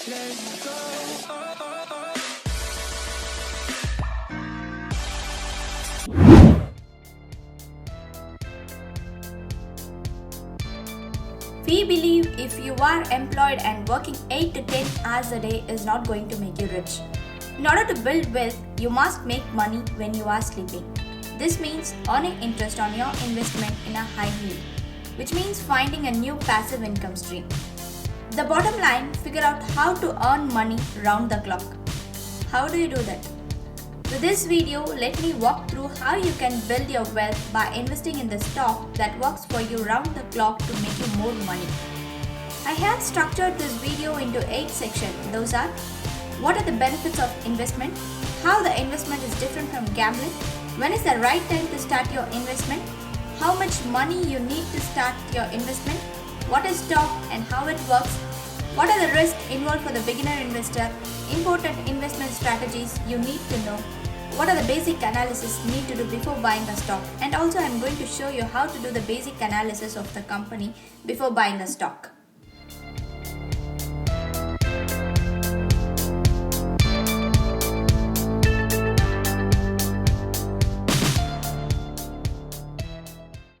Let's go. We believe if you are employed and working 8 to 10 hours a day is not going to make you rich. In order to build wealth, you must make money when you are sleeping. This means earning interest on your investment in a high yield, which means finding a new passive income stream. The bottom line, figure out how to earn money round the clock. How do you do that? With this video, let me walk through how you can build your wealth by investing in the stock that works for you round the clock to make you more money. I have structured this video into 8 sections. Those are: what are the benefits of investment, how the investment is different from gambling, when is the right time to start your investment, how much money you need to start your investment, what is stock and how it works, what are the risks involved for the beginner investor, important investment strategies you need to know, what are the basic analysis you need to do before buying a stock, and also I am going to show you how to do the basic analysis of the company before buying a stock.